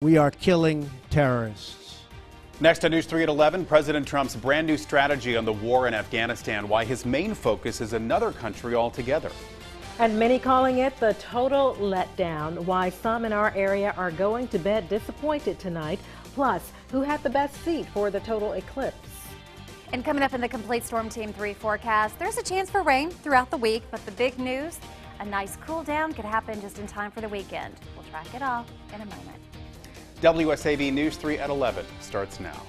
We are killing terrorists. Next on News 3 at 11, President Trump's brand new strategy on the war in Afghanistan, why his main focus is another country altogether. And many calling it the total letdown, why some in our area are going to bed disappointed tonight, plus who had the best seat for the total eclipse. And coming up in the complete Storm Team 3 forecast, there's a chance for rain throughout the week, but the big news, a nice cool down could happen just in time for the weekend. We'll track it all in a moment. WSAV News 3 at 11 starts now.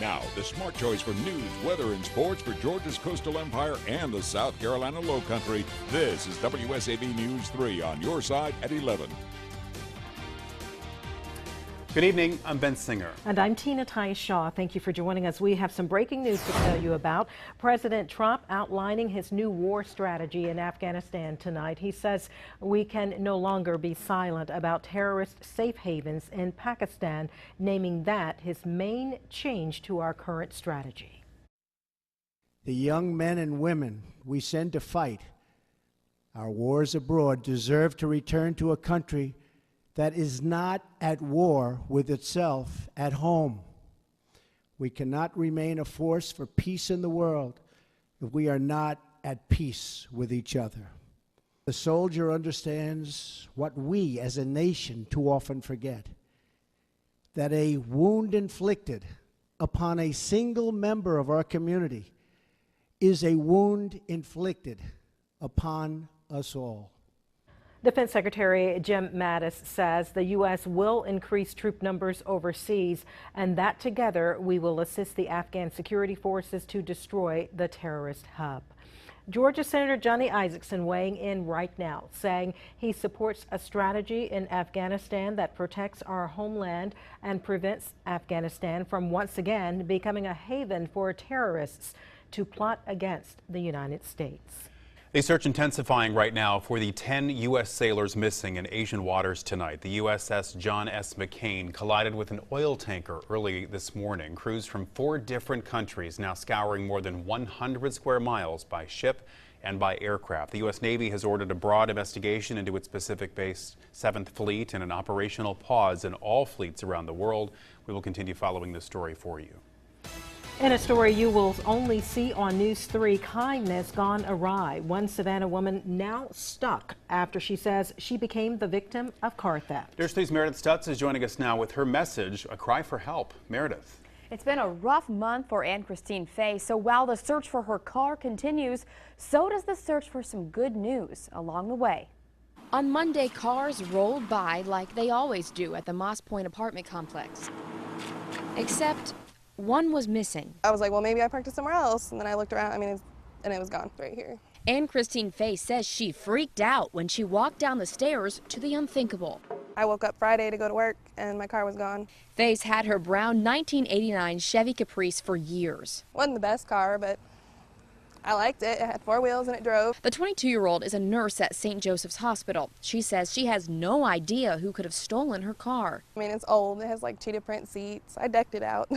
Now, the smart choice for news, weather, and sports for Georgia's coastal empire and the South Carolina Lowcountry. This is WSAV News 3 on your side at 11. Good evening, I'm Ben Singer. And I'm Tina Shaw. Thank you for joining us. We have some breaking news to tell you about. President Trump outlining his new war strategy in Afghanistan tonight. He says we can no longer be silent about terrorist safe havens in Pakistan, naming that his main change to our current strategy. The young men and women we send to fight our wars abroad deserve to return to a country that is not at war with itself at home. We cannot remain a force for peace in the world if we are not at peace with each other. The soldier understands what we as a nation too often forget, that a wound inflicted upon a single member of our community is a wound inflicted upon us all. Defense Secretary Jim Mattis says the U.S. will increase troop numbers overseas and that together we will assist the Afghan security forces to destroy the terrorist hub. Georgia Senator Johnny Isakson weighing in right now, saying he supports a strategy in Afghanistan that protects our homeland and prevents Afghanistan from once again becoming a haven for terrorists to plot against the United States. A search intensifying right now for the 10 U.S. sailors missing in Asian waters tonight. The USS John S. McCain collided with an oil tanker early this morning. Crews from 4 different countries now scouring more than 100 square miles by ship and by aircraft. The U.S. Navy has ordered a broad investigation into its Pacific-based 7th Fleet and an operational pause in all fleets around the world. We will continue following this story for you. In a story you will only see on News 3, kindness gone awry. One Savannah woman now stuck after she says she became the victim of car theft. News 3's Meredith Stutz is joining us now with her message, a cry for help. Meredith. It's been a rough month for Ann Christine Fay, so while the search for her car continues, so does the search for some good news along the way. On Monday, cars rolled by like they always do at the Moss Point apartment complex. Except one was missing. I was like, well, maybe I parked it somewhere else. And then I looked around, and it was gone right here. Ann Christine Fay says she freaked out when she walked down the stairs to the unthinkable. I woke up Friday to go to work, and my car was gone. Fay's had her brown 1989 Chevy Caprice for years. Wasn't the best car, but I liked it. It had 4 wheels and it drove. The 22-year-old is a nurse at St. Joseph's Hospital. She says she has no idea who could have stolen her car. It's old. It has like 2 different seats. I decked it out.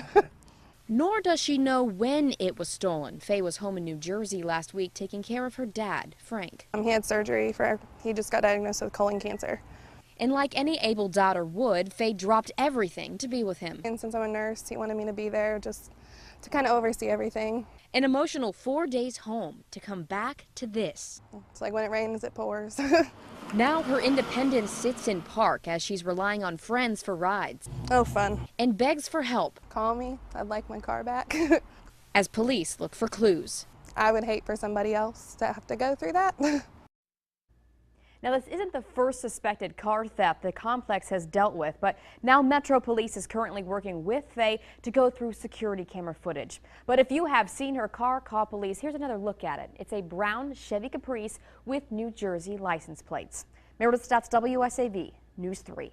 Nor does she know when it was stolen. Fay was home in New Jersey last week taking care of her dad, Frank. He had surgery he just got diagnosed with colon cancer. And like any able daughter would, Fay dropped everything to be with him. And since I'm a nurse, he wanted me to be there just to kind of oversee everything. An emotional 4 days home to come back to this. It's like when it rains, it pours. Now her independence sits in park as she's relying on friends for rides. Oh, fun. And begs for help. Call me. I'd like my car back. As police look for clues. I would hate for somebody else to have to go through that. Now, this isn't the first suspected car theft the complex has dealt with, but now Metro Police is currently working with Fay to go through security camera footage. But if you have seen her car, call police. Here's another look at it. It's a brown Chevy Caprice with New Jersey license plates. Meredith Stutz, WSAV News 3.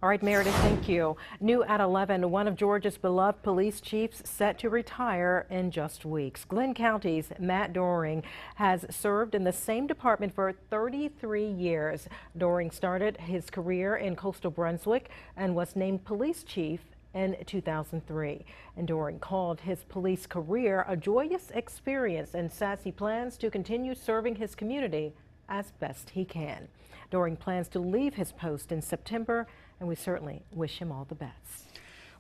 All right, Meredith, thank you. New at 11, one of Georgia's beloved police chiefs set to retire in just weeks. Glenn County's Matt Doring has served in the same department for 33 years. Doring started his career in coastal Brunswick and was named police chief in 2003. And Doring called his police career a joyous experience and says he plans to continue serving his community as best he can. Doring plans to leave his post in September and we certainly wish him all the best.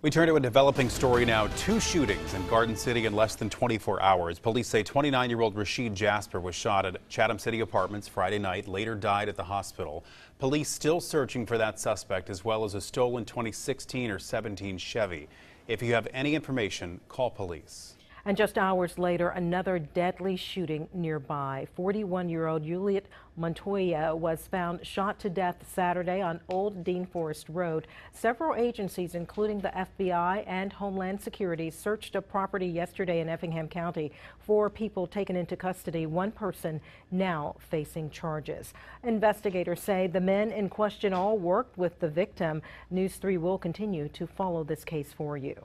We turn to a developing story now. 2 shootings in Garden City in less than 24 hours. Police say 29-year-old Rashid Jasper was shot at Chatham City Apartments Friday night, later died at the hospital. Police still searching for that suspect, as well as a stolen 2016 or 17 Chevy. If you have any information, call police. And just hours later, another deadly shooting nearby. 41-year-old Juliet Montoya was found shot to death Saturday on Old Dean Forest Road. Several agencies, including the FBI and Homeland Security, searched a property yesterday in Effingham County. 4 people taken into custody, 1 person now facing charges. Investigators say the men in question all worked with the victim. News 3 will continue to follow this case for you.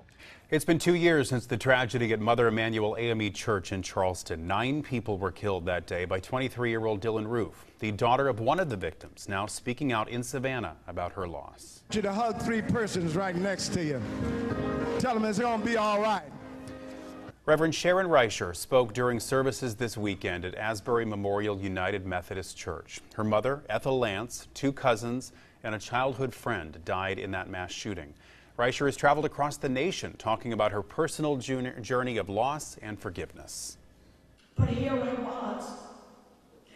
It's been 2 years since the tragedy at Mother Emanuel AME Church in Charleston. 9 people were killed that day by 23-year-old Dylan Roof, the daughter of one of the victims, now speaking out in Savannah about her loss. I want you to hug 3 persons right next to you. Tell them it's going to be all right. Reverend Sharon Reicher spoke during services this weekend at Asbury Memorial United Methodist Church. Her mother, Ethel Lance, 2 cousins, and a childhood friend died in that mass shooting. Reicher has traveled across the nation talking about her personal journey of loss and forgiveness. But here I was,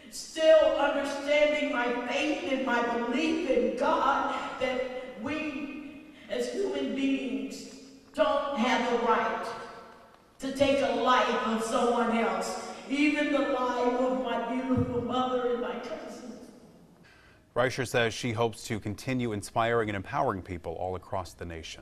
still understanding my faith and my belief in God, that we as human beings don't have the right to take a life of someone else, even the life of my beautiful mother and my cousins. Reicher says she hopes to continue inspiring and empowering people all across the nation.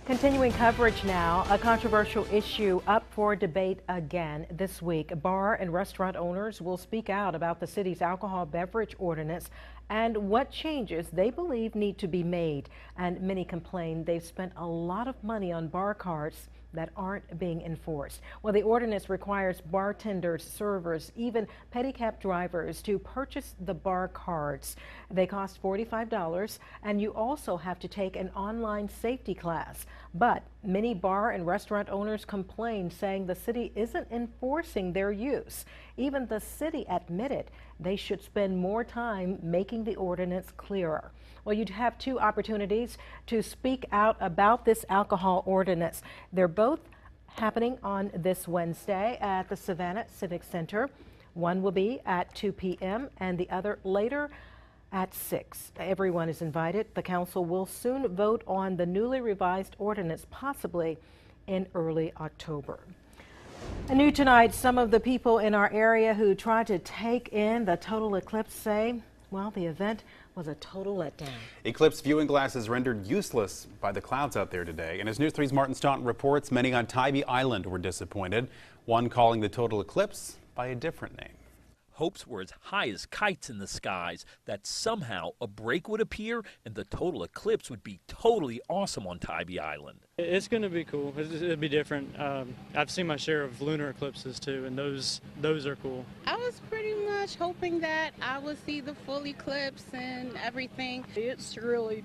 Continuing coverage now, a controversial issue up for debate again this week. Bar and restaurant owners will speak out about the city's alcohol beverage ordinance and what changes they believe need to be made. And many complain they've spent a lot of money on bar cards that aren't being enforced. Well, the ordinance requires bartenders, servers, even pedicab drivers to purchase the bar cards. They cost $45, and you also have to take an online safety class. But many bar and restaurant owners complain, saying the city isn't enforcing their use. Even the city admitted they should spend more time making the ordinance clearer. Well, you'd have 2 opportunities to speak out about this alcohol ordinance. They're both happening on this Wednesday at the Savannah Civic Center. One will be at 2 p.m. and the other later at 6. Everyone is invited. The council will soon vote on the newly revised ordinance, possibly in early October. And new tonight, some of the people in our area who tried to take in the total eclipse say, well, the event was a total letdown. Eclipse viewing glasses rendered useless by the clouds out there today. And as News 3's Martin Staunton reports, many on Tybee Island were disappointed, one calling the total eclipse by a different name. Hopes were as high as kites in the skies that somehow a break would appear and the total eclipse would be totally awesome on Tybee Island. It's going to be cool. It'll be different. I've seen my share of lunar eclipses too, and those are cool. I was pretty much hoping that I would see the full eclipse and everything. It's really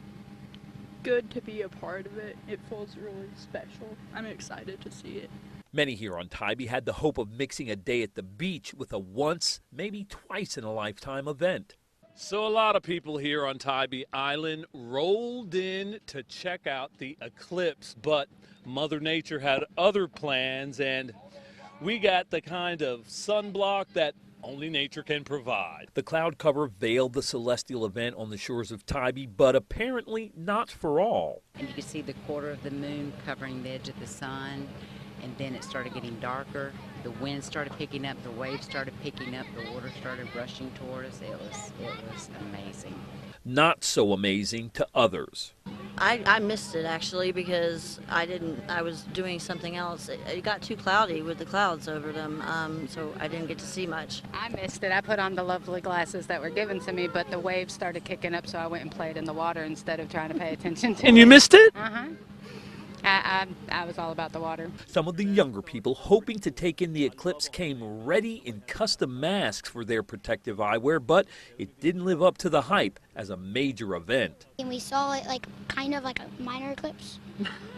good to be a part of it. It feels really special. I'm excited to see it. Many here on Tybee had the hope of mixing a day at the beach with a once, maybe twice in a lifetime event. So a lot of people here on Tybee Island rolled in to check out the eclipse, but Mother Nature had other plans, and we got the kind of sunblock that only nature can provide. The cloud cover veiled the celestial event on the shores of Tybee, but apparently not for all. And you could see the quarter of the moon covering the edge of the sun. And then it started getting darker. The wind started picking up, the waves started picking up, the water started rushing toward us. It was amazing. Not so amazing to others. I missed it actually because I was doing something else. It got too cloudy with the clouds over them, so I didn't get to see much. I missed it. I put on the lovely glasses that were given to me, but the waves started kicking up, so I went and played in the water instead of trying to pay attention to it. And you missed it? Uh-huh. I was all about the water. Some of the younger people hoping to take in the eclipse came ready in custom masks for their protective eyewear, but it didn't live up to the hype as a major event. And we saw it kind of like a minor eclipse.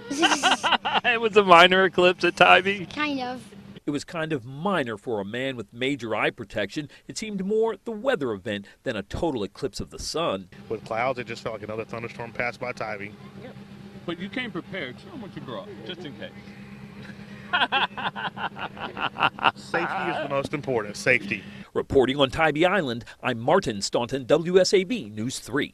It was a minor eclipse at Tybee? Kind of. It was kind of minor for a man with major eye protection. It seemed more the weather event than a total eclipse of the sun. With clouds, it just felt like another thunderstorm passed by Tybee. Yeah. But you came prepared. Show them what you brought, just in case. Safety is the most important. Safety. Reporting on Tybee Island, I'm Martin Staunton, WSAB News 3.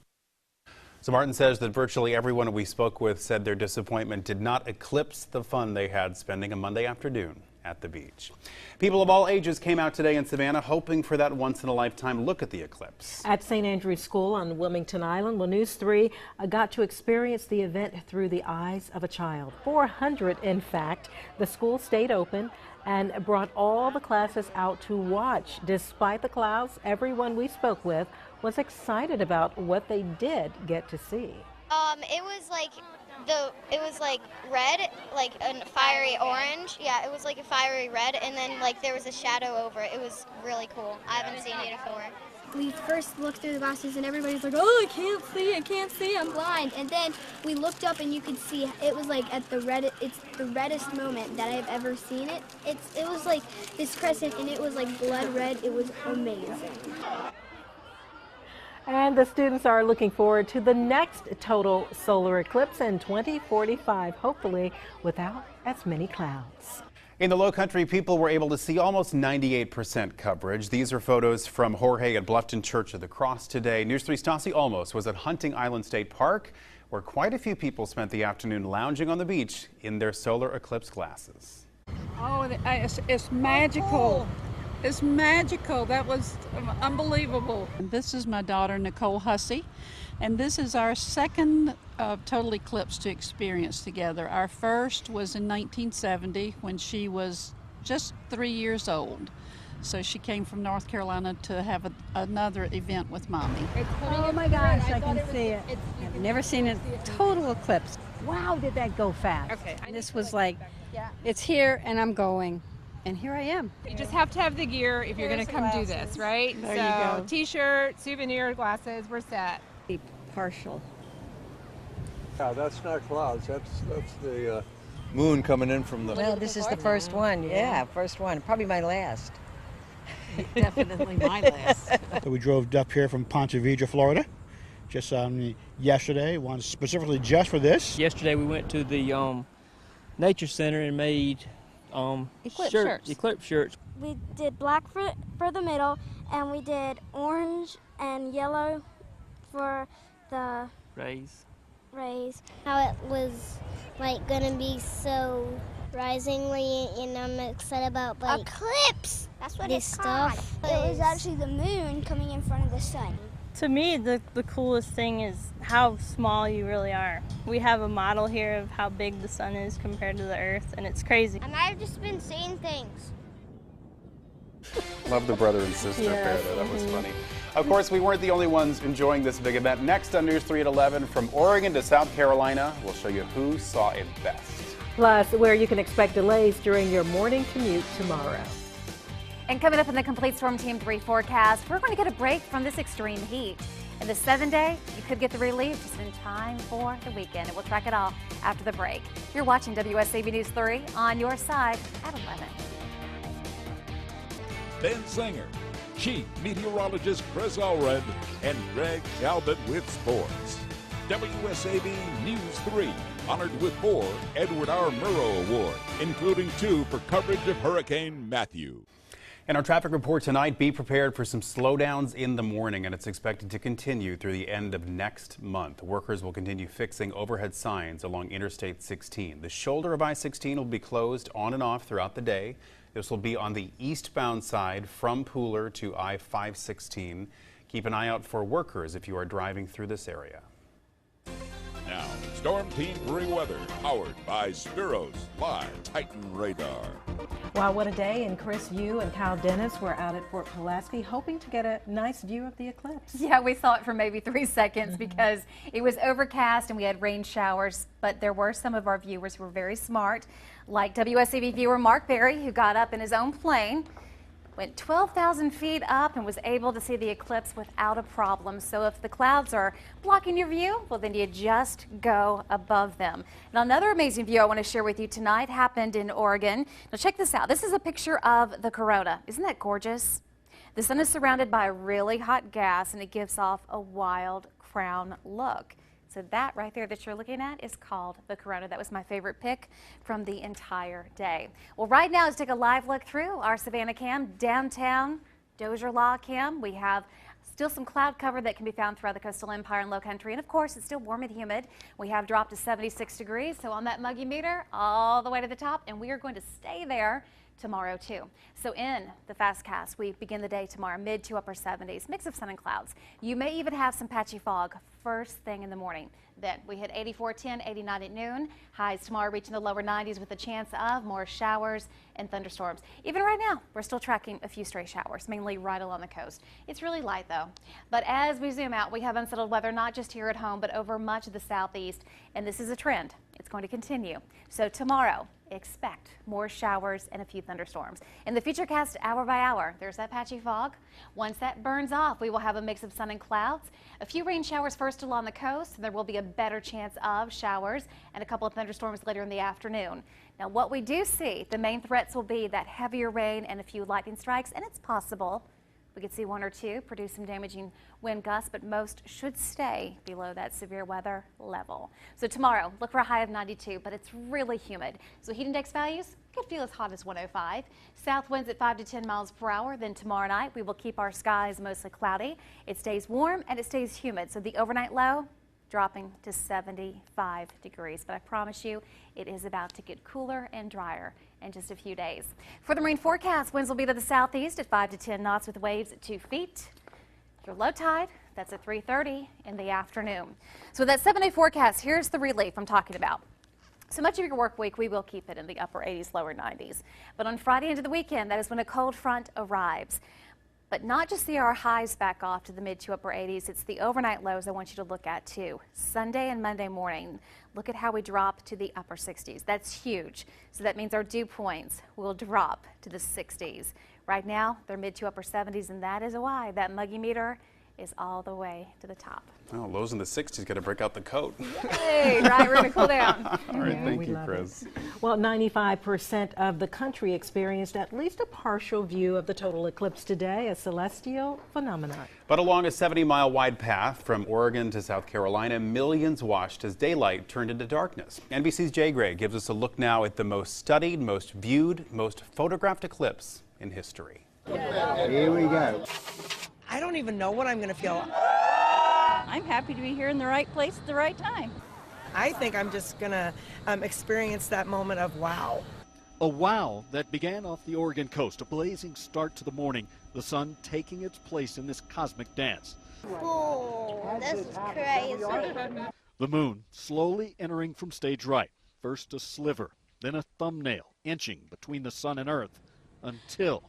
So Martin says that virtually everyone we spoke with said their disappointment did not eclipse the fun they had spending a Monday afternoon at the beach. People of all ages came out today in Savannah hoping for that once-in-a-lifetime look at the eclipse. At St. Andrew's School on Wilmington Island, well, News 3 got to experience the event through the eyes of a child. 400, in fact. The school stayed open and brought all the classes out to watch. Despite the clouds, everyone we spoke with was excited about what they did get to see. It was like red, like a fiery orange. Yeah, it was like a fiery red, and then like there was a shadow over it. It was really cool. I haven't seen it before. We first looked through the glasses and everybody's like, oh, I can't see, I'm blind. And then we looked up and you could see it was like at it's the reddest moment that I've ever seen it. It was like this crescent and it was like blood red. It was amazing. And the students are looking forward to the next total solar eclipse in 2045, hopefully without as many clouds. In the Lowcountry, people were able to see almost 98% coverage. These are photos from Jorge at Bluffton Church of the Cross today. News 3's Stassi Olmos was at Hunting Island State Park, where quite a few people spent the afternoon lounging on the beach in their solar eclipse glasses. Oh, it's magical. It's magical. That was unbelievable. This is my daughter, Nicole Hussey, and this is our second total eclipse to experience together. Our first was in 1970 when she was just 3 years old. So she came from North Carolina to have another event with Mommy. Oh my gosh, I can see it. I've never seen a total eclipse. Wow, did that go fast. Okay. This was like, it's here and I'm going. And here I am. You just have to have the gear if you're going to come do this, right? There you go. T-shirt, souvenir, glasses, we're set. Be partial. Yeah, that's not clouds. That's the moon coming in from the... Well, this is the first one. Yeah, first one. Probably my last. Definitely my last. So we drove up here from Ponte Vedra, Florida, just yesterday. One specifically just for this. Yesterday we went to the Nature Center and made eclipse shirts. We did black for the middle, and we did orange and yellow for the rays. How it was like gonna be so risingly, and I'm excited about like eclipse. That's what this stuff. It was actually the moon coming in front of the sun. To me, the coolest thing is how small you really are. We have a model here of how big the sun is compared to the earth, and it's crazy. And I've just been seeing things. Love the brother and sister pair, though. That was funny. Of course, we weren't the only ones enjoying this big event. Next on News 3 at 11, from Oregon to South Carolina, we'll show you who saw it best. Plus, where you can expect delays during your morning commute tomorrow. And coming up in the complete Storm Team 3 forecast, we're going to get a break from this extreme heat. In the 7-day, you could get the relief just in time for the weekend. And we'll track it all after the break. You're watching WSAB News 3 on your side at 11. Ben Singer, Chief Meteorologist Chris Allred, and Greg Talbot with sports. WSAB News 3 honored with 4 Edward R. Murrow Award, including 2 for coverage of Hurricane Matthew. In our traffic report tonight, be prepared for some slowdowns in the morning, and it's expected to continue through the end of next month. Workers will continue fixing overhead signs along Interstate 16. The shoulder of I-16 will be closed on and off throughout the day. This will be on the eastbound side from Pooler to I-516. Keep an eye out for workers if you are driving through this area. Now, Storm Team 3 weather, powered by Spiro's Live Titan Radar. Wow, what a day. And Chris, you and Kyle Dennis were out at Fort Pulaski hoping to get a nice view of the eclipse. Yeah, we saw it for maybe 3 seconds because it was overcast and we had rain showers, but there were some of our viewers who were very smart, like WSAB viewer Mark Berry, who got up in his own plane went 12,000 feet up and was able to see the eclipse without a problem. So if the clouds are blocking your view, well, then you just go above them. Now, another amazing view I want to share with you tonight happened in Oregon. Now, check this out. This is a picture of the corona. Isn't that gorgeous? The sun is surrounded by really hot gas, and it gives off a wild crown look. So that right there that you're looking at is called the corona. That was my favorite pick from the entire day. Well, right now, let's take a live look through our Savannah cam, downtown Dozier Law cam. We have still some cloud cover that can be found throughout the coastal empire and low country. And of course, it's still warm and humid. We have dropped to 76 degrees. So on that muggy meter, all the way to the top. And we are going to stay there tomorrow too. So in the Fastcast, we begin the day tomorrow, mid to upper 70s, mix of sun and clouds. You may even have some patchy fog first thing in the morning. Then we hit 84, 10, 89 at noon. Highs tomorrow reaching the lower 90s with a chance of more showers and thunderstorms. Even right now, we're still tracking a few stray showers, mainly right along the coast. It's really light though. But as we zoom out, we have unsettled weather not just here at home, but over much of the southeast. And this is a trend. It's going to continue. So tomorrow, expect more showers and a few thunderstorms. In the Futurecast, hour by hour, there's that patchy fog. Once that burns off, we will have a mix of sun and clouds. A few rain showers first along the coast, and there will be a better chance of showers and a couple of thunderstorms later in the afternoon. Now, what we do see, the main threats will be that heavier rain and a few lightning strikes, and it's possible we could see one or two produce some damaging wind gusts, but most should stay below that severe weather level. So tomorrow, look for a high of 92, but it's really humid. So heat index values could feel as hot as 105. South winds at 5 to 10 miles per hour. Then tomorrow night, we will keep our skies mostly cloudy. It stays warm and it stays humid. So the overnight low dropping to 75 degrees. But I promise you, it is about to get cooler and drier in just a few days. For the marine forecast, winds will be to the southeast at 5 to 10 knots with waves at 2 feet. Your low tide, that's at 3:30 in the afternoon. So that 7-day forecast, here's the relief I'm talking about. So much of your work week, we will keep it in the upper 80s, lower 90s. But on Friday into the weekend, that is when a cold front arrives. But not just see our highs back off to the mid to upper 80s, it's the overnight lows I want you to look at too. Sunday and Monday morning, look at how we drop to the upper 60s. That's huge. So that means our dew points will drop to the 60s. Right now, they're mid to upper 70s, and that is why that muggy meter is all the way to the top. Oh, lows in the 60s, got to break out the coat. Hey, right, we're going to cool down. All right, thank you, Chris. Well, 95% of the country experienced at least a partial view of the total eclipse today, a celestial phenomenon. But along a 70-mile wide path from Oregon to South Carolina, millions watched as daylight turned into darkness. NBC's Jay Gray gives us a look now at the most studied, most viewed, most photographed eclipse in history. Here we go. I don't even know what I'm going to feel. I'm happy to be here in the right place at the right time. I think I'm just going to experience that moment of wow. A wow that began off the Oregon coast, a blazing start to the morning, the sun taking its place in this cosmic dance. Oh, this is crazy. The moon slowly entering from stage right, first a sliver, then a thumbnail inching between the sun and earth until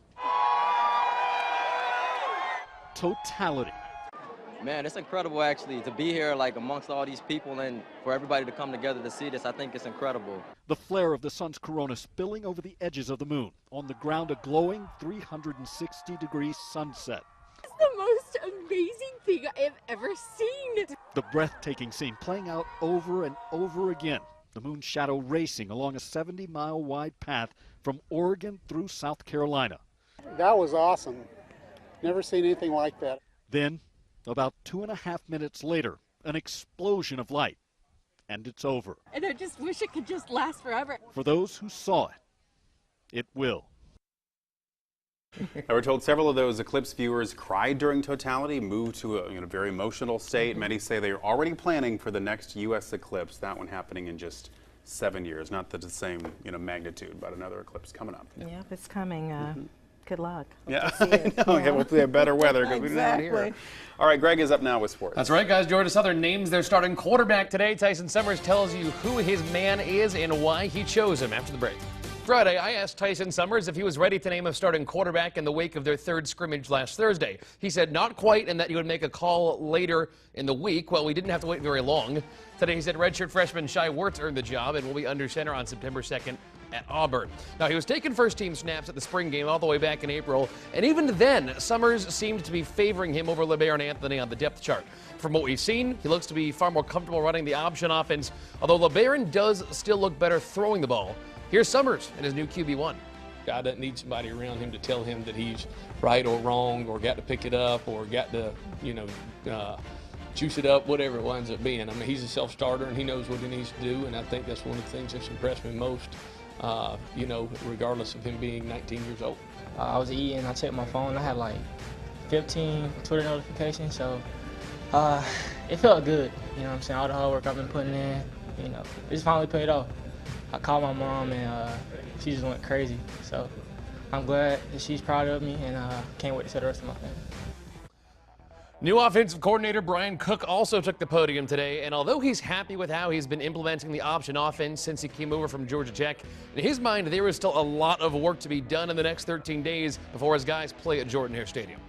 totality. Man, it's incredible actually to be here like amongst all these people and for everybody to come together to see this. I think it's incredible. The flare of the sun's corona spilling over the edges of the moon. On the ground, a glowing 360-degree sunset. It's the most amazing thing I've ever seen. The breathtaking scene playing out over and over again. The moon's shadow racing along a 70-mile wide path from Oregon through South Carolina. That was awesome. Never seen anything like that. Then, about 2.5 minutes later, an explosion of light. And it's over. And I just wish it could just last forever. For those who saw it, it will. Now, we're told several of those eclipse viewers cried during totality, moved to a very emotional state. Many say they're already planning for the next U.S. eclipse, that one happening in just 7 years. Not that the same magnitude, but another eclipse coming up. Yeah, if it's coming. Good luck. Yeah, I know. Yeah, hopefully have better weather because we're not here. All right, Greg is up now with sports. That's right, guys. Georgia Southern names their starting quarterback today. Tyson Summers tells you who his man is and why he chose him after the break. Friday, I asked Tyson Summers if he was ready to name a starting quarterback in the wake of their third scrimmage last Thursday. He said not quite and that he would make a call later in the week. Well, we didn't have to wait very long. Today, he said redshirt freshman Shai Wertz earned the job and will be under center on September 2nd at Auburn. Now, he was taking first-team snaps at the spring game all the way back in April, and even then, Summers seemed to be favoring him over LeBaron Anthony on the depth chart. From what we've seen, he looks to be far more comfortable running the option offense, although LeBaron does still look better throwing the ball. Here's Summers in his new QB1. Guy doesn't need somebody around him to tell him that he's right or wrong, or got to pick it up, or got to, juice it up, whatever it winds up being. I mean, he's a self-starter and he knows what he needs to do, and I think that's one of the things that's impressed me most, regardless of him being 19 years old. I was eating, I checked my phone, I had like 15 Twitter notifications, so it felt good, you know what I'm saying, all the hard work I've been putting in, it's finally paid off. I called my mom and she just went crazy, so I'm glad that she's proud of me, and can't wait to tell the rest of my family. New offensive coordinator Brian Cook also took the podium today, and although he's happy with how he's been implementing the option offense since he came over from Georgia Tech, in his mind there is still a lot of work to be done in the next 13 days before his guys play at Jordan-Hare Stadium.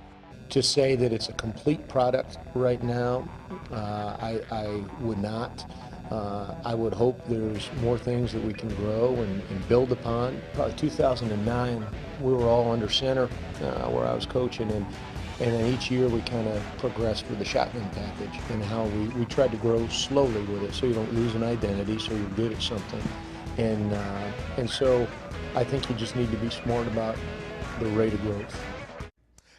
To say that it's a complete product right now, I would not. I would hope there's more things that we can grow and build upon. Probably 2009, we were all under center where I was coaching, and then each year we kind of progressed with the shotgun package and how we tried to grow slowly with it so you don't lose an identity, so you're good at something. And so I think you just need to be smart about the rate of growth.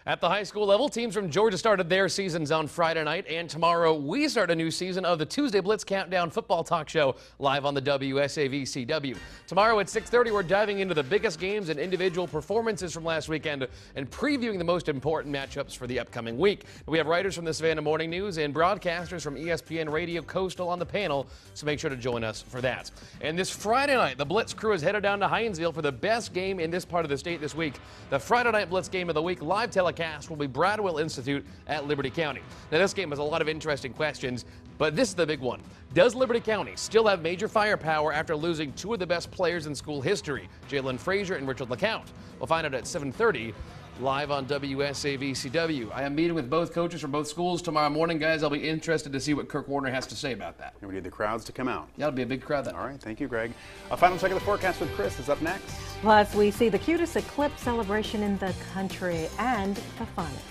At the high school level, teams from Georgia started their seasons on Friday night, and tomorrow we start a new season of the Tuesday Blitz Countdown football talk show live on the WSAV-CW. Tomorrow at 6:30, we're diving into the biggest games and individual performances from last weekend and previewing the most important matchups for the upcoming week. We have writers from the Savannah Morning News and broadcasters from ESPN Radio Coastal on the panel, so make sure to join us for that. And this Friday night, the Blitz crew is headed down to Hinesville for the best game in this part of the state this week. The Friday night Blitz game of the week live telecast will be Bradwell Institute at Liberty County. Now, this game has a lot of interesting questions, but this is the big one. Does Liberty County still have major firepower after losing two of the best players in school history, Jalen Frazier and Richard LeCount? We'll find out at 7:30. Live on WSAV-CW. I am meeting with both coaches from both schools tomorrow morning, guys. I'll be interested to see what Kirk Warner has to say about that. And we need the crowds to come out. That'll be a big crowd then. All right, thank you, Greg. A final check of the forecast with Chris is up next. Plus, we see the cutest eclipse celebration in the country and the funnest.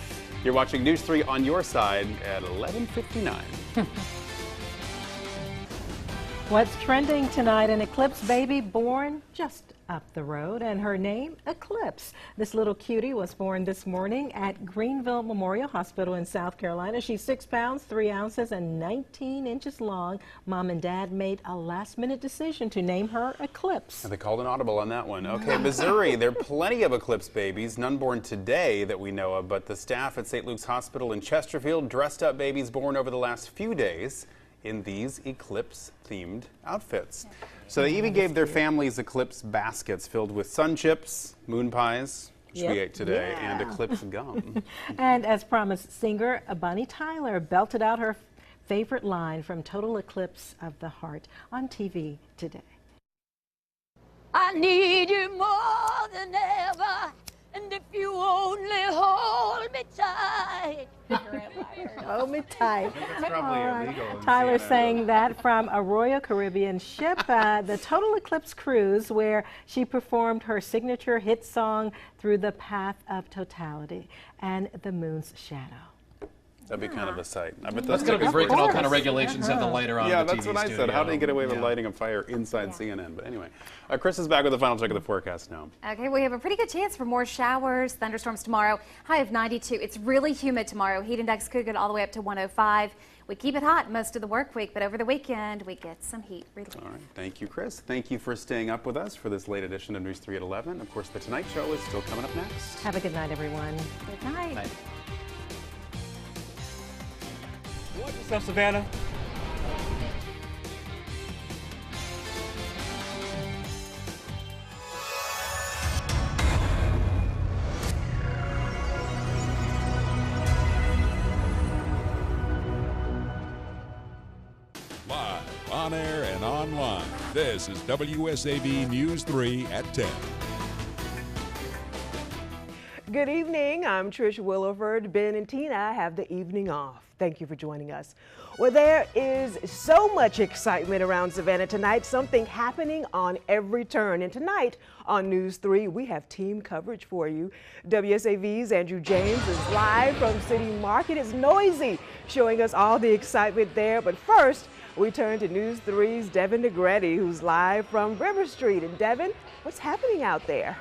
You're watching News 3 on your side at 11:59. What's trending tonight? An eclipse baby born just up the road, and her name, Eclipse. This little cutie was born this morning at Greenville Memorial Hospital in South Carolina. She's 6 pounds, 3 ounces, and 19 inches long. Mom and Dad made a last-minute decision to name her Eclipse. And they called an audible on that one. Okay, Missouri, there are plenty of Eclipse babies, none born today that we know of, but the staff at St. Luke's Hospital in Chesterfield dressed up babies born over the last few days in these eclipse-themed outfits. So they even gave their families eclipse baskets filled with sun chips, moon pies, which we ate today, and eclipse gum. And as promised, singer Bonnie Tyler belted out her favorite line from Total Eclipse of the Heart on TV today. I need you more than ever, and if you only hold me tight. Hold me tight. That's probably illegal. Tyler sang that from a Royal Caribbean ship, the Total Eclipse cruise, where she performed her signature hit song Through the Path of Totality and the Moon's Shadow. That'd be kind of a sight. I bet that's going to be breaking all kind of regulations of the lighter on the TV Yeah, that's what I said. How did he get away with lighting a fire inside CNN? But anyway, Chris is back with the final check of the forecast now. Okay, we have a pretty good chance for more showers, thunderstorms tomorrow. High of 92. It's really humid tomorrow. Heat index could get all the way up to 105. We keep it hot most of the work week, but over the weekend, we get some heat relief. All right. Thank you, Chris. Thank you for staying up with us for this late edition of News 3 at 11. Of course, the Tonight Show is still coming up next. Have a good night, everyone. Good night. Night. What's up, Savannah? Live, on air, and online, this is WSAV News 3 at 10. Good evening. I'm Trish Williford. Ben and Tina have the evening off. Thank you for joining us. Well, there is so much excitement around Savannah tonight, something happening on every turn. And tonight on News 3, we have team coverage for you. WSAV's Andrew James is live from City Market. It's noisy, showing us all the excitement there. But first, we turn to News 3's Devin Negretti, who's live from River Street. And Devin, what's happening out there?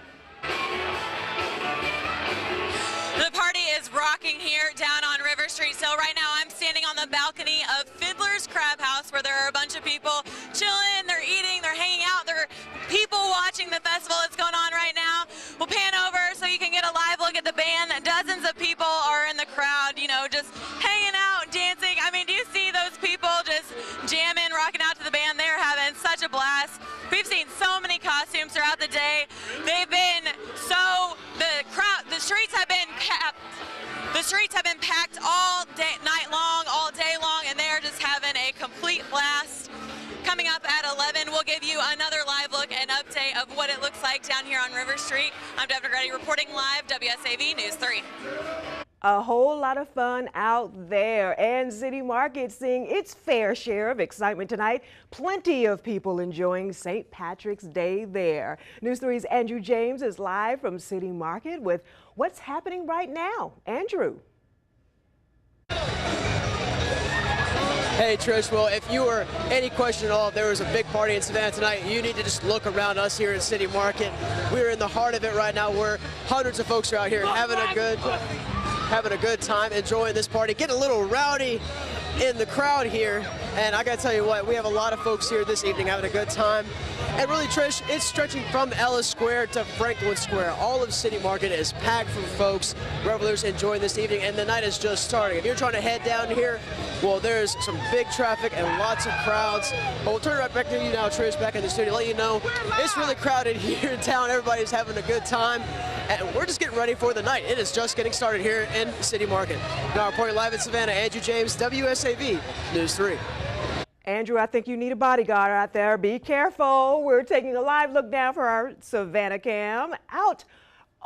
The party is rocking here down on River Street. So right now I'm standing on the balcony of Fiddler's Crab House, where there are a bunch of people chilling, they're eating, they're hanging out, there are people watching the festival that's going on right now. We'll pan over so you can get a live look at the band. Dozens of people are in the crowd, you know, just hanging out, dancing. I mean, do you see those people just jamming, rocking out to the band? They're having such a blast. We've seen so many costumes throughout the day. They've been the streets have been packed. The streets have been packed all day, night long, all day long, and they are just having a complete blast. Coming up at 11, we'll give you another live look and update of what it looks like down here on River Street. I'm Devin Negretti reporting live, WSAV News 3. A whole lot of fun out there, and City Market seeing its fair share of excitement tonight. Plenty of people enjoying St. Patrick's Day there. News 3's Andrew James is live from City Market with what's happening right now. Andrew. Hey Trish, well, if you were any question at all, if there was a big party in Savannah tonight, you need to just look around us here in City Market. We're in the heart of it right now, where hundreds of folks are out here having a good time, enjoying this party, getting a little rowdy in the crowd here. And I gotta tell you what, we have a lot of folks here this evening having a good time. And really, Trish, it's stretching from Ellis Square to Franklin Square. All of City Market is packed for folks, revelers enjoying this evening, and the night is just starting. If you're trying to head down here, well, there's some big traffic and lots of crowds. But we'll turn it right back to you now, Trish, back in the studio, let you know it's really crowded here in town. Everybody's having a good time, and we're just getting ready for the night. It is just getting started here in City Market. Now reporting live in Savannah, Andrew James, WSAV News 3. Andrew, I think you need a bodyguard out there. Be careful. We're taking a live look now for our Savannah cam out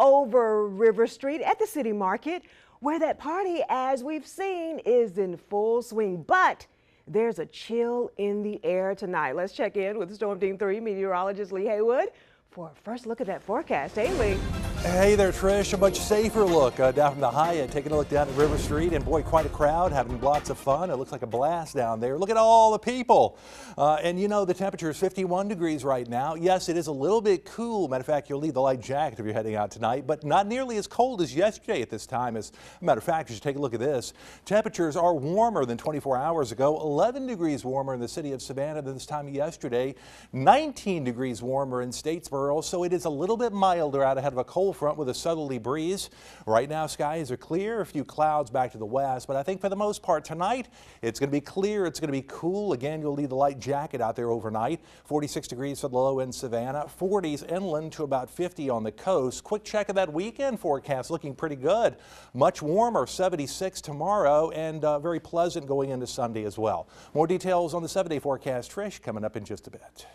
over River Street at the City Market, where that party, as we've seen, is in full swing. But there's a chill in the air tonight. Let's check in with Storm Team 3 meteorologist Lee Haywood for a first look at that forecast. Hey, Lee. Hey there, Trish. A much safer look down from the Hyatt. Taking a look down at River Street, and boy, quite a crowd having lots of fun. It looks like a blast down there. Look at all the people. And you know, the temperature is 51 degrees right now. Yes, it is a little bit cool. Matter of fact, you'll need the light jacket if you're heading out tonight, but not nearly as cold as yesterday at this time. As a matter of fact, you should take a look at this. Temperatures are warmer than 24 hours ago. 11 degrees warmer in the city of Savannah than this time yesterday. 19 degrees warmer in Statesboro, so it is a little bit milder out ahead of a cold front with a southerly breeze. Right now, skies are clear, a few clouds back to the west, but I think for the most part tonight, it's going to be clear, it's going to be cool. Again, you'll need the light jacket out there overnight. 46 degrees for the low in Savannah, 40s inland to about 50 on the coast. Quick check of that weekend forecast, looking pretty good. Much warmer, 76 tomorrow, and very pleasant going into Sunday as well. More details on the 7-day forecast, Trish, coming up in just a bit.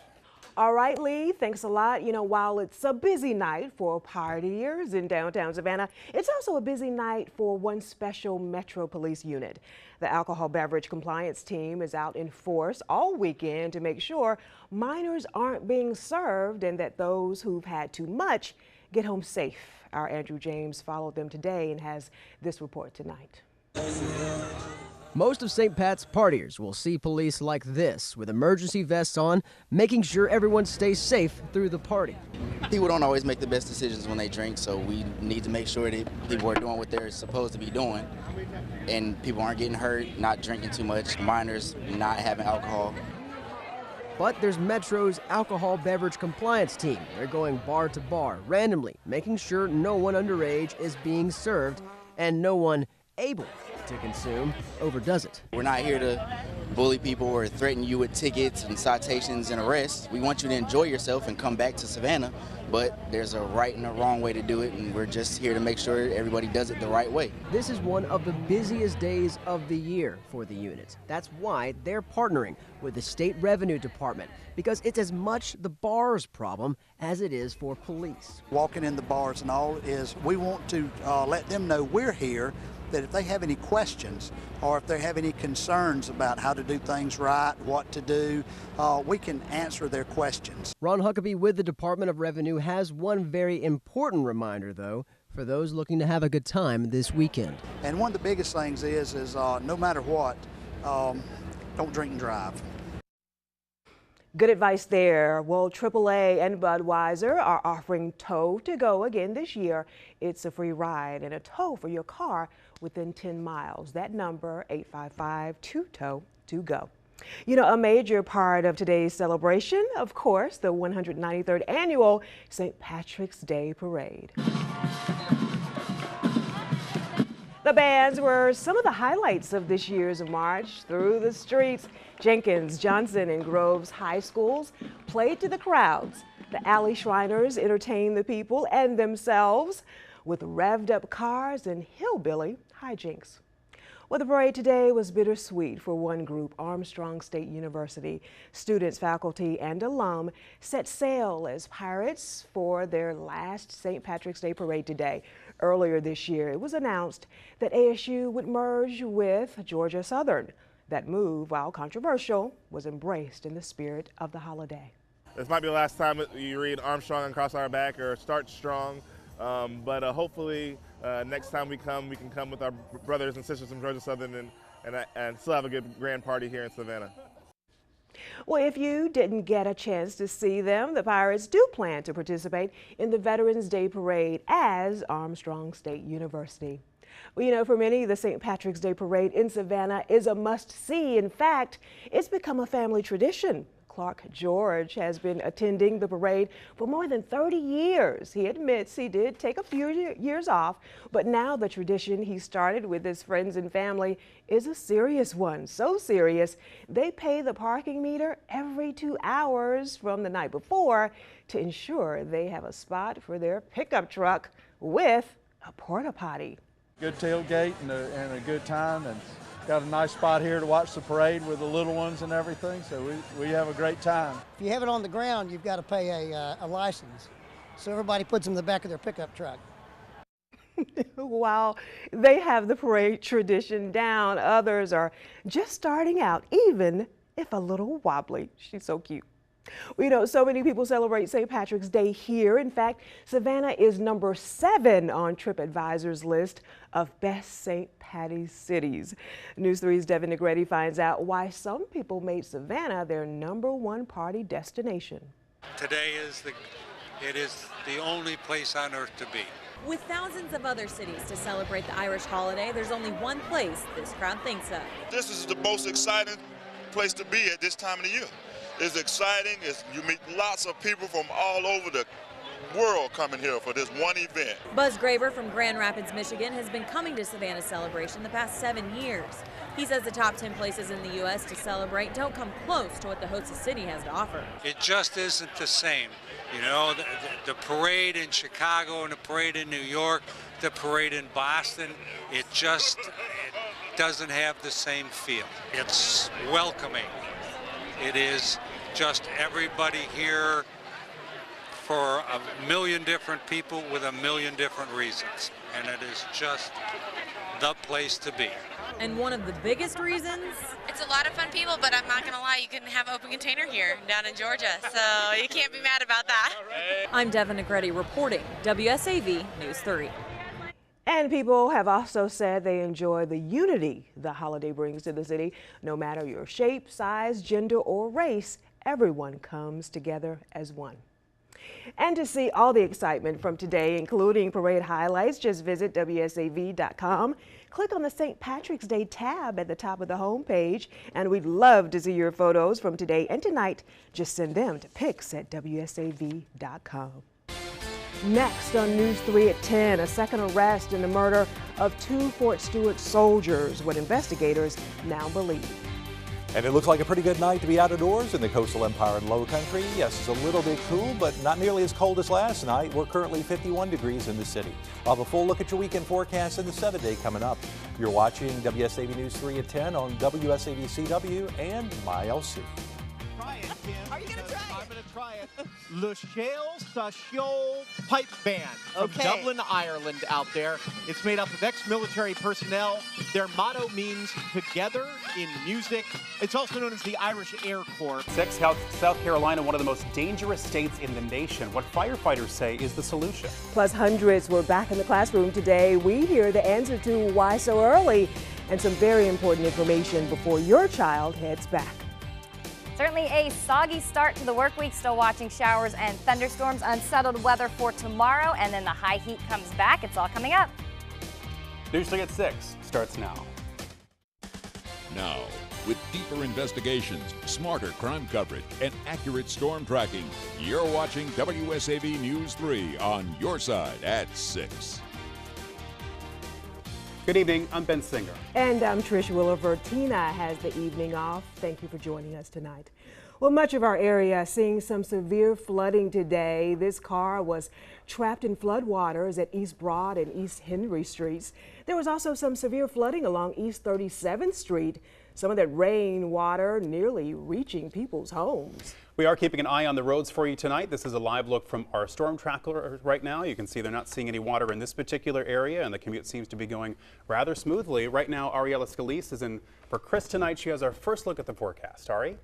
All right, Lee, thanks a lot. You know, while it's a busy night for partiers in downtown Savannah, it's also a busy night for one special Metro Police unit. The alcohol beverage compliance team is out in force all weekend to make sure minors aren't being served and that those who've had too much get home safe. Our Andrew James followed them today and has this report tonight. Most of St. Pat's partiers will see police like this, with emergency vests on, making sure everyone stays safe through the party. People don't always make the best decisions when they drink, so we need to make sure that people are doing what they're supposed to be doing, and people aren't getting hurt, not drinking too much, minors not having alcohol. But there's Metro's alcohol beverage compliance team. They're going bar to bar, randomly, making sure no one underage is being served and no one able to consume overdoes it. We're not here to bully people or threaten you with tickets and citations and arrests. We want you to enjoy yourself and come back to Savannah, but there's a right and a wrong way to do it, and we're just here to make sure everybody does it the right way. This is one of the busiest days of the year for the unit. That's why they're partnering with the State Revenue Department, because it's as much the bar's problem as it is for police. Walking in the bars and all is we want to let them know we're here, that if they have any questions or if they have any concerns about how to do things right, what to do, we can answer their questions. Ron Huckabee with the Department of Revenue has one very important reminder, though, for those looking to have a good time this weekend. And one of the biggest things is no matter what, don't drink and drive. Good advice there. Well, AAA and Budweiser are offering Tow to Go again this year. It's a free ride and a tow for your car within 10 miles. That number, 855-2TOW-TO-GO. You know, a major part of today's celebration, of course, the 193rd annual St. Patrick's Day Parade. The bands were some of the highlights of this year's march through the streets. Jenkins, Johnson, and Groves high schools played to the crowds. The Alley Shriners entertained the people and themselves with revved up cars and hillbilly hijinks. Well, the parade today was bittersweet for one group, Armstrong State University. Students, faculty, and alum set sail as pirates for their last St. Patrick's Day parade today. Earlier this year, it was announced that ASU would merge with Georgia Southern. That move, while controversial, was embraced in the spirit of the holiday. This might be the last time you read Armstrong across our back or Start Strong, but hopefully next time we can come with our brothers and sisters from Georgia Southern and still have a good grand party here in Savannah. Well, if you didn't get a chance to see them, the Pirates do plan to participate in the Veterans Day Parade as Armstrong State University. Well, you know, for many, the St. Patrick's Day Parade in Savannah is a must-see. In fact, it's become a family tradition. Clark George has been attending the parade for more than 30 years. He admits he did take a few years off, but now the tradition he started with his friends and family is a serious one. So serious, they pay the parking meter every 2 hours from the night before to ensure they have a spot for their pickup truck with a porta potty. Good tailgate and a good time, and got a nice spot here to watch the parade with the little ones and everything, so we have a great time. If you have it on the ground, you've got to pay a license. So everybody puts them in the back of their pickup truck. While they have the parade tradition down, others are just starting out, even if a little wobbly. She's so cute. We know so many people celebrate St. Patrick's Day here. In fact, Savannah is number 7 on TripAdvisor's list of best St. Patty's cities. News 3's Devin Negretti finds out why some people made Savannah their #1 party destination. Today is the only place on earth to be. With thousands of other cities to celebrate the Irish holiday, there's only one place this crowd thinks of. This is the most exciting place to be at this time of the year. It's exciting. You meet lots of people from all over the world coming here for this one event. Buzz Graber from Grand Rapids, Michigan has been coming to Savannah Celebration the past 7 years. He says the top 10 places in the U.S. to celebrate don't come close to what the hostess city has to offer. It just isn't the same. You know, the parade in Chicago and the parade in New York, the parade in Boston, it doesn't have the same feel. It's welcoming. It is just everybody here for a million different people with a million different reasons. And it is just the place to be. And one of the biggest reasons? It's a lot of fun people, but I'm not going to lie, you can have open container here down in Georgia, so you can't be mad about that. I'm Devin Negretti reporting, WSAV News 3. And people have also said they enjoy the unity the holiday brings to the city. No matter your shape, size, gender, or race, everyone comes together as one. And to see all the excitement from today, including parade highlights, just visit WSAV.com. Click on the St. Patrick's Day tab at the top of the homepage, and we'd love to see your photos from today and tonight. Just send them to pics@WSAV.com. Next on News 3 at 10, a second arrest in the murder of 2 Fort Stewart soldiers, what investigators now believe. And it looks like a pretty good night to be out of doors in the coastal Empire and Low Country. Yes, it's a little bit cool, but not nearly as cold as last night. We're currently 51 degrees in the city. I'll have a full look at your weekend forecast and the 7-day coming up. You're watching WSAV News 3 at 10 on WSAV CW and MyLC. Ryan, Kim, are you gonna I'm going to try it. Le Chale Sachol Pipe Band from Dublin, Ireland out there. It's made up of ex-military personnel. Their motto means together in music. It's also known as the Irish Air Corps. South Carolina, one of the most dangerous states in the nation. What firefighters say is the solution. Plus, hundreds were back in the classroom today. We hear the answer to why so early and some very important information before your child heads back. Certainly a soggy start to the work week. Still watching showers and thunderstorms, unsettled weather for tomorrow, and then the high heat comes back. It's all coming up. News 3 at 6 starts now. Now, with deeper investigations, smarter crime coverage, and accurate storm tracking, you're watching WSAV News 3 on your side at 6. Good evening, I'm Ben Singer. And I'm Trish Williver. Tina has the evening off. Thank you for joining us tonight. Well, much of our area seeing some severe flooding today. This car was trapped in floodwaters at East Broad and East Henry Streets. There was also some severe flooding along East 37th Street. Some of that rain water nearly reaching people's homes. We are keeping an eye on the roads for you tonight. This is a live look from our storm tracker right now. You can see they're not seeing any water in this particular area, and the commute seems to be going rather smoothly. Right now, Ariella Scalise is in for Chris tonight. She has our first look at the forecast. Ari?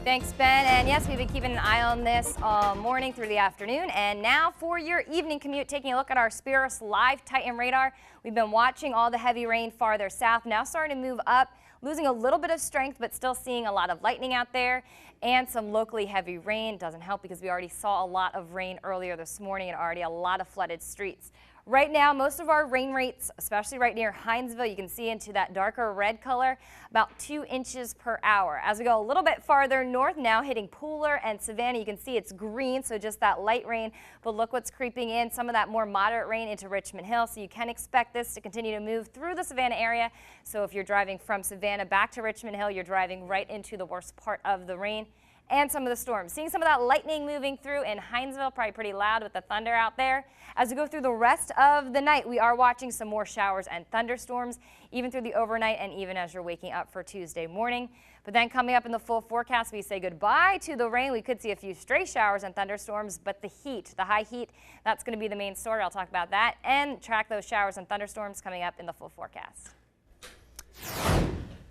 Thanks, Ben. And yes, we've been keeping an eye on this all morning through the afternoon. And now for your evening commute, taking a look at our Spiros Live Titan radar. We've been watching all the heavy rain farther south, now starting to move up, losing a little bit of strength, but still seeing a lot of lightning out there and some locally heavy rain. Doesn't help because we already saw a lot of rain earlier this morning and already a lot of flooded streets. Right now, most of our rain rates, especially right near Hinesville, you can see into that darker red color, about 2 inches per hour. As we go a little bit farther north now, hitting Pooler and Savannah, you can see it's green, so just that light rain. But look what's creeping in, some of that more moderate rain into Richmond Hill. So you can expect this to continue to move through the Savannah area. So if you're driving from Savannah back to Richmond Hill, you're driving right into the worst part of the rain and some of the storms. Seeing some of that lightning moving through in Hinesville, probably pretty loud with the thunder out there. As we go through the rest of the night, we are watching some more showers and thunderstorms, even through the overnight and even as you're waking up for Tuesday morning. But then coming up in the full forecast, we say goodbye to the rain. We could see a few stray showers and thunderstorms, but the heat, the high heat, that's going to be the main story. I'll talk about that and track those showers and thunderstorms coming up in the full forecast.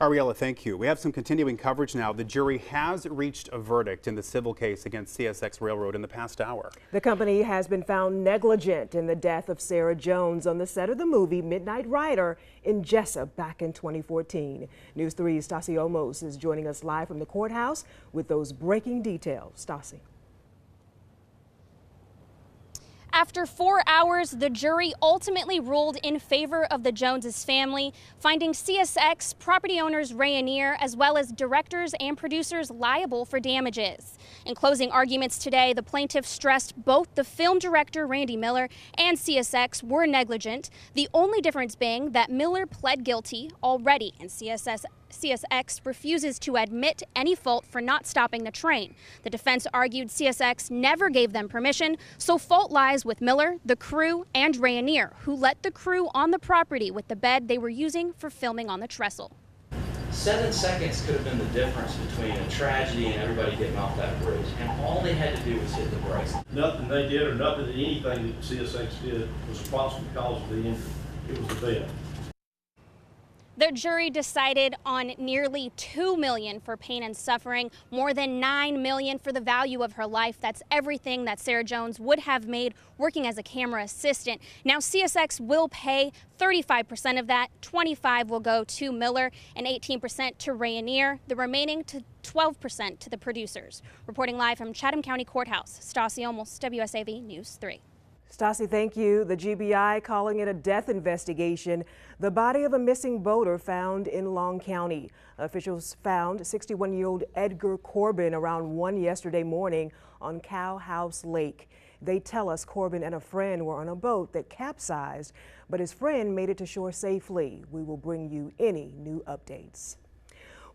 Ariella, thank you. We have some continuing coverage now. The jury has reached a verdict in the civil case against CSX Railroad in the past hour. The company has been found negligent in the death of Sarah Jones on the set of the movie Midnight Rider in Jessup back in 2014. News 3's Stasi Omos is joining us live from the courthouse with those breaking details. Stasi. After 4 hours, the jury ultimately ruled in favor of the Joneses family, finding CSX property owners Rayonier as well as directors and producers liable for damages. In closing arguments today, the plaintiff stressed both the film director Randy Miller and CSX were negligent, the only difference being that Miller pled guilty already, and CSX refuses to admit any fault for not stopping the train. The defense argued CSX never gave them permission, so fault lies with Miller, the crew, and Rayonier, who let the crew on the property with the bed they were using for filming on the trestle. 7 seconds could have been the difference between a tragedy and everybody getting off that bridge, and all they had to do was hit the brakes. Nothing they did or nothing that anything that CSX did was a possible cause of the injury. It was the bed. The jury decided on nearly $2 million for pain and suffering, more than $9 million for the value of her life. That's everything that Sarah Jones would have made working as a camera assistant. Now CSX will pay 35% of that. 25% will go to Miller and 18% to Rayonier. The remaining to 12% to the producers. Reporting live from Chatham County Courthouse, Stasi Omos, WSAV News 3. Stasi, thank you. The GBI calling it a death investigation. The body of a missing boater found in Long County. Officials found 61-year-old Edgar Corbin around 1 yesterday morning on Cow House Lake. They tell us Corbin and a friend were on a boat that capsized, but his friend made it to shore safely. We will bring you any new updates.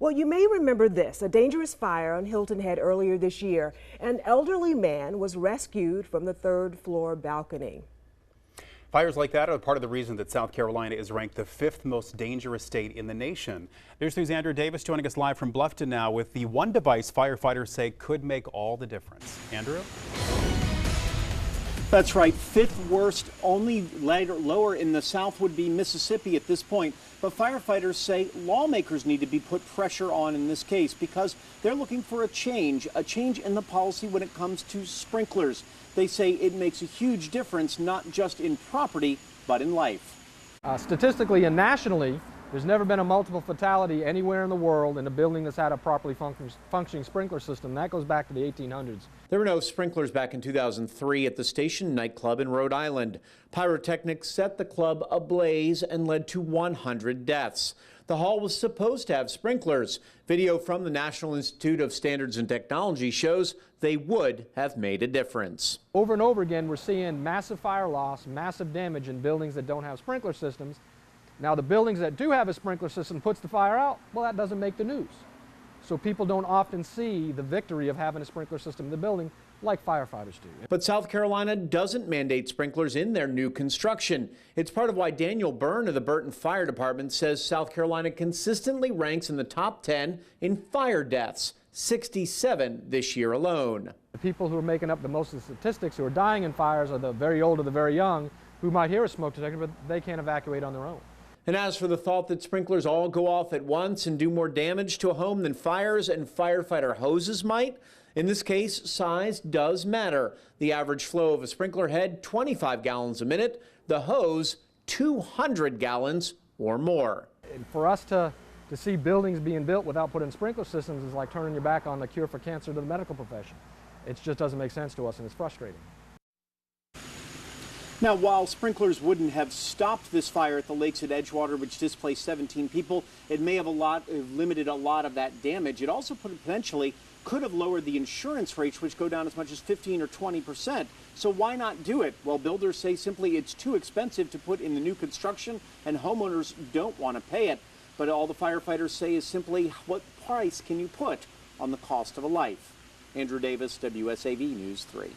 Well, you may remember this, a dangerous fire on Hilton Head earlier this year. An elderly man was rescued from the third-floor balcony. Fires like that are part of the reason that South Carolina is ranked the 5th most dangerous state in the nation. News 3's Andrew Davis joining us live from Bluffton now with the one device firefighters say could make all the difference. Andrew? That's right, 5th worst, only lower in the south would be Mississippi at this point. But firefighters say lawmakers need to be put pressure on in this case because they're looking for a change in the policy when it comes to sprinklers. They say it makes a huge difference, not just in property, but in life. Statistically and nationally, there's never been a multiple fatality anywhere in the world in a building that's had a properly functioning sprinkler system. That goes back to the 1800s. There were no sprinklers back in 2003 at the Station nightclub in Rhode Island. Pyrotechnics set the club ablaze and led to 100 deaths. The hall was supposed to have sprinklers. Video from the National Institute of Standards and Technology shows they would have made a difference. Over and over again, we're seeing massive fire loss, massive damage in buildings that don't have sprinkler systems. Now, the buildings that do have a sprinkler system puts the fire out, well, that doesn't make the news. So people don't often see the victory of having a sprinkler system in the building like firefighters do. But South Carolina doesn't mandate sprinklers in their new construction. It's part of why Daniel Byrne of the Burton Fire Department says South Carolina consistently ranks in the top 10 in fire deaths, 67 this year alone. The people who are making up the most of the statistics who are dying in fires are the very old or the very young who might hear a smoke detector, but they can't evacuate on their own. And as for the thought that sprinklers all go off at once and do more damage to a home than fires and firefighter hoses might, in this case, size does matter. The average flow of a sprinkler head, 25 gallons a minute. The hose, 200 gallons or more. And for us to see buildings being built without putting sprinkler systems is like turning your back on the cure for cancer to the medical profession. It just doesn't make sense to us, and it's frustrating. Now, while sprinklers wouldn't have stopped this fire at the lakes at Edgewater, which displaced 17 people, it may have limited a lot of that damage. It also potentially could have lowered the insurance rates, which go down as much as 15 or 20%. So why not do it? Well, builders say simply it's too expensive to put in the new construction, and homeowners don't want to pay it. But all the firefighters say is simply, what price can you put on the cost of a life? Andrew Davis, WSAV News 3.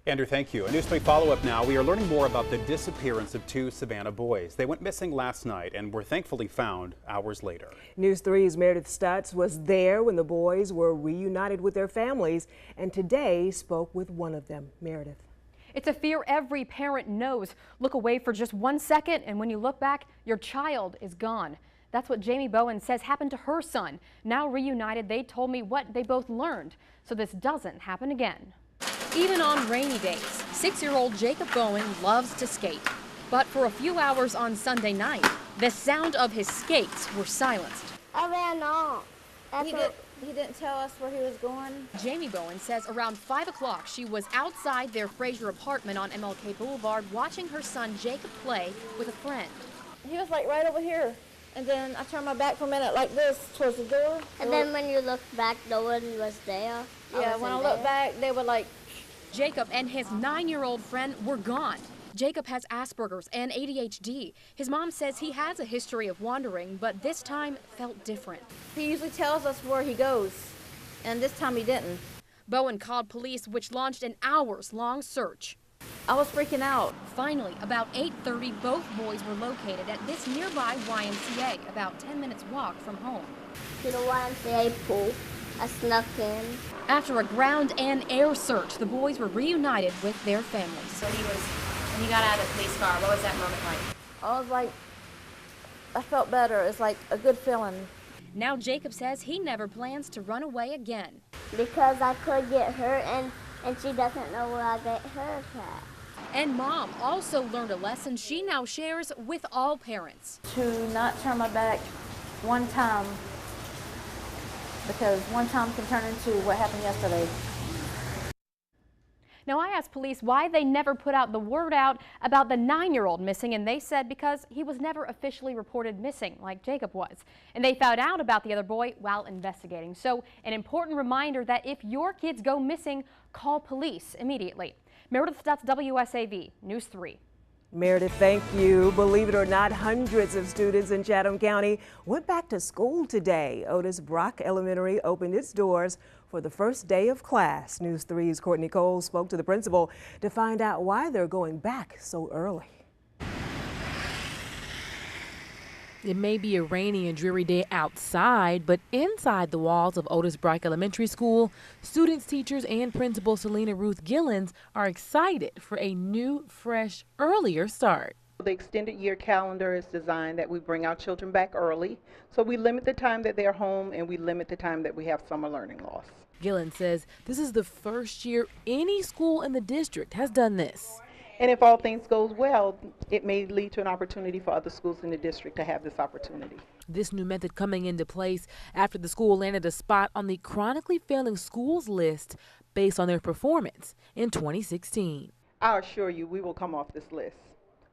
Andrew, thank you. A News 3 follow-up now. We are learning more about the disappearance of 2 Savannah boys. They went missing last night and were thankfully found hours later. News 3's Meredith Stutz was there when the boys were reunited with their families and today spoke with one of them. Meredith. It's a fear every parent knows. Look away for just 1 second and when you look back, your child is gone. That's what Jamie Bowen says happened to her son. Now reunited, they told me what they both learned so this doesn't happen again. Even on rainy days, 6-year-old Jacob Bowen loves to skate. But for a few hours on Sunday night, the sound of his skates were silenced. I ran off. He didn't tell us where he was going. Jamie Bowen says around 5 o'clock she was outside their Fraser apartment on MLK Boulevard watching her son Jacob play with a friend. He was like right over here. And then I turned my back for a minute like this towards the door. And then when you looked back, no one was there. Yeah, when I looked back, they were like... Jacob and his 9-year-old friend were gone. Jacob has Asperger's and ADHD. His mom says he has a history of wandering, but this time felt different. He usually tells us where he goes, and this time he didn't. Bowen called police, which launched an hours-long search. I was freaking out. Finally, about 8:30, both boys were located at this nearby YMCA, about 10 minutes walk from home. To the YMCA pool, I snuck in. After a ground and air search, the boys were reunited with their families. When you got out of the police car, what was that moment like? I was like, I felt better. It's like a good feeling. Now Jacob says he never plans to run away again. Because I could get hurt and she doesn't know where I get hurt at. And Mom also learned a lesson she now shares with all parents. To not turn my back one time, because one time can turn into what happened yesterday. Now, I asked police why they never put out the word out about the 9-year-old missing, and they said because he was never officially reported missing like Jacob was. And they found out about the other boy while investigating. So an important reminder that if your kids go missing, call police immediately. Meredith Stutz, WSAV News 3. Meredith, thank you. Believe it or not, hundreds of students in Chatham County went back to school today. Otis Brock Elementary opened its doors for the first day of class. News 3's Courtney Cole spoke to the principal to find out why they're going back so early. It may be a rainy and dreary day outside, but inside the walls of Otis Bright Elementary School, students, teachers, and Principal Selena Ruth Gillens are excited for a new, fresh, earlier start. The extended year calendar is designed that we bring our children back early, so we limit the time that they're home and we limit the time that we have summer learning loss. Gillens says this is the first year any school in the district has done this. And if all things goes well, it may lead to an opportunity for other schools in the district to have this opportunity. This new method coming into place after the school landed a spot on the chronically failing schools list based on their performance in 2016. I assure you we will come off this list.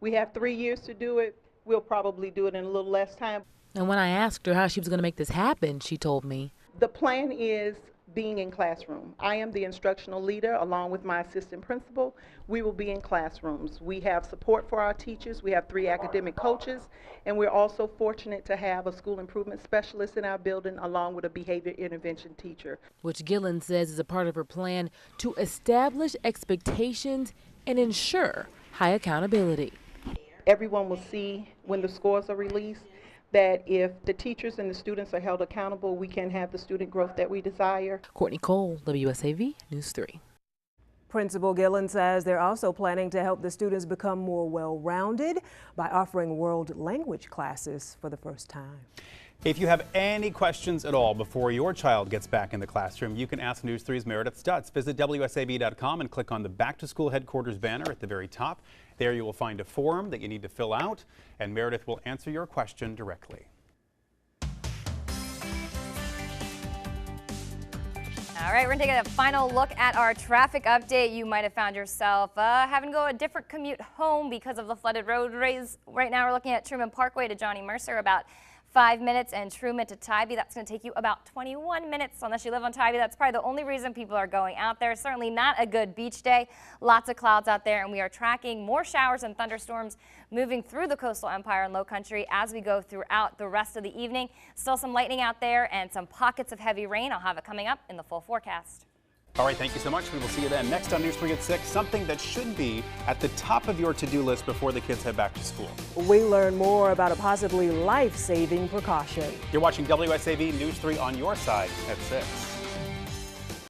We have 3 years to do it. We'll probably do it in a little less time. And when I asked her how she was going to make this happen, she told me, the plan is being in classroom. I am the instructional leader along with my assistant principal. We will be in classrooms. We have support for our teachers. We have 3 academic coaches, and we're also fortunate to have a school improvement specialist in our building along with a behavior intervention teacher. Which Gillens says is a part of her plan to establish expectations and ensure high accountability. Everyone will see when the scores are released that if the teachers and the students are held accountable, we can have the student growth that we desire. Courtney Cole, WSAV News 3. Principal Gillens says they're also planning to help the students become more well-rounded by offering world language classes for the first time. If you have any questions at all before your child gets back in the classroom, you can ask News 3's Meredith Stutz. Visit WSAB.com and click on the Back to School Headquarters banner at the very top. There you will find a form that you need to fill out, and Meredith will answer your question directly. All right, we're going to take a final look at our traffic update. You might have found yourself having to go a different commute home because of the flooded roadways. Right now we're looking at Truman Parkway to Johnny Mercer, about 5 minutes, and Truman to Tybee. That's going to take you about 21 minutes unless you live on Tybee. That's probably the only reason people are going out there. Certainly not a good beach day. Lots of clouds out there, and we are tracking more showers and thunderstorms moving through the coastal empire and low country as we go throughout the rest of the evening. Still some lightning out there and some pockets of heavy rain. I'll have it coming up in the full forecast. All right, thank you so much. We will see you then. Next on News 3 at 6, something that should be at the top of your to-do list before the kids head back to school. We learn more about a possibly life-saving precaution. You're watching WSAV News 3 on your side at 6.